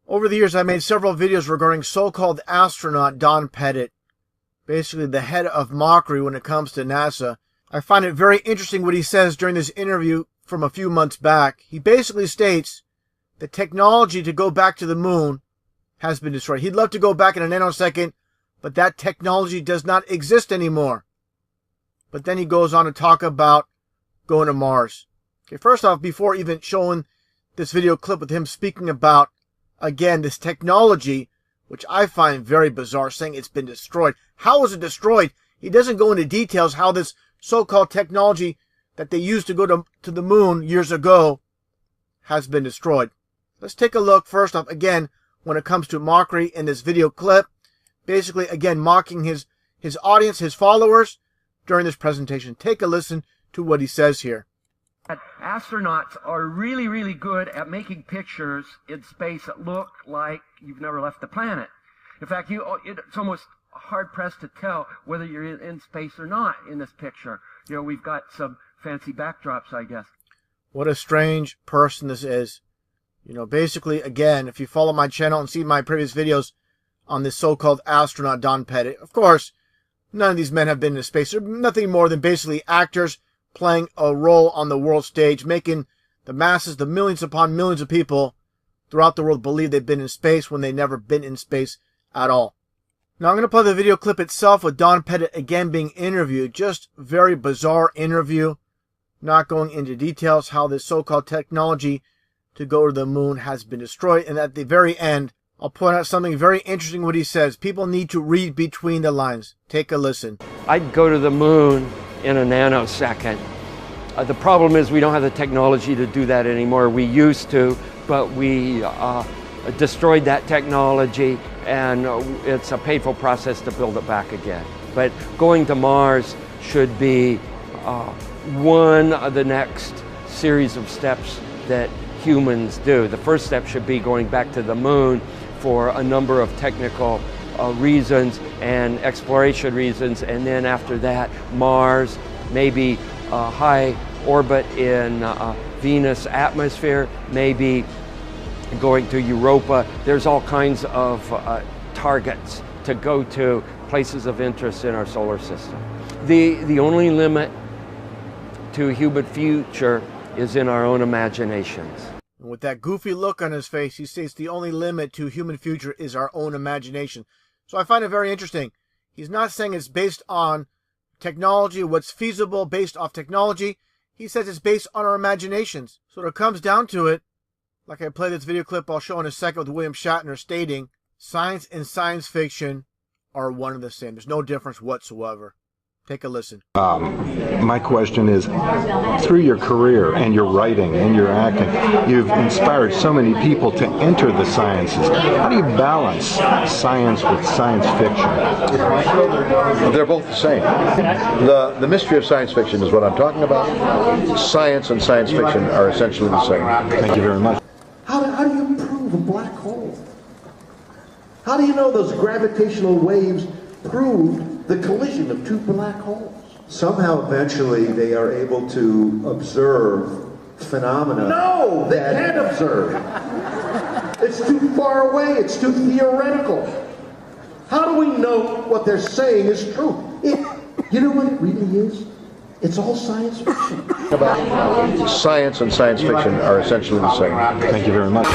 Over the years, I made several videos regarding so-called astronaut Don Pettit, basically the head of mockery when it comes to NASA. I find it very interesting what he says during this interview from a few months back. He basically states that technology to go back to the moon has been destroyed. He'd love to go back in a nanosecond, but that technology does not exist anymore. But then he goes on to talk about going to Mars. Okay, first off, before even showing this video clip with him speaking about, again, this technology, which I find very bizarre, saying it's been destroyed. How is it destroyed? He doesn't go into details how this so-called technology that they used to go to the moon years ago has been destroyed. Let's take a look first off, again, when it comes to mockery in this video clip. Basically, again, mocking his audience, his followers during this presentation. Take a listen to what he says here. Astronauts are really, really good at making pictures in space that look like you've never left the planet. In fact, it's almost hard-pressed to tell whether you're in space or not in this picture. You know, we've got some fancy backdrops, I guess. What a strange person this is. You know, basically, again, if you follow my channel and see my previous videos on this so-called astronaut Don Pettit, of course, none of these men have been in space. They're nothing more than basically actors playing a role on the world stage, making the masses, the millions upon millions of people throughout the world believe they've been in space when they've never been in space at all. Now, I'm going to play the video clip itself with Don Pettit again being interviewed. Just very bizarre interview. Not going into details how this so-called technology to go to the moon has been destroyed. And at the very end, I'll point out something very interesting what he says. People need to read between the lines. Take a listen. I'd go to the moon in a nanosecond. The problem is we don't have the technology to do that anymore. We used to, but we destroyed that technology, and it's a painful process to build it back again. But going to Mars should be one of the next series of steps that humans do. The first step should be going back to the moon for a number of technical reasons and exploration reasons, and then after that, Mars, maybe high orbit in Venus atmosphere, maybe going to Europa. There's all kinds of targets to go to, places of interest in our solar system. The only limit to human future is in our own imaginations. And with that goofy look on his face, he states the only limit to human future is our own imagination. So I find it very interesting. He's not saying it's based on technology, what's feasible based off technology. He says it's based on our imaginations. So when it comes down to it, like I played this video clip I'll show in a second with William Shatner stating, science and science fiction are one and the same. There's no difference whatsoever. Take a listen. My question is, through your career and your writing and your acting, you've inspired so many people to enter the sciences. How do you balance science with science fiction? They're both the same. The mystery of science fiction is what I'm talking about. Science and science fiction are essentially the same. Thank you very much. How do you prove a black hole? How do you know those gravitational waves proved the collision of two black holes? Somehow, eventually, they are able to observe phenomena. No, they can't observe. It's too far away. It's too theoretical. How do we know what they're saying is true? You know what it really is? It's all science fiction. Science and science fiction are essentially the same. Thank you very much.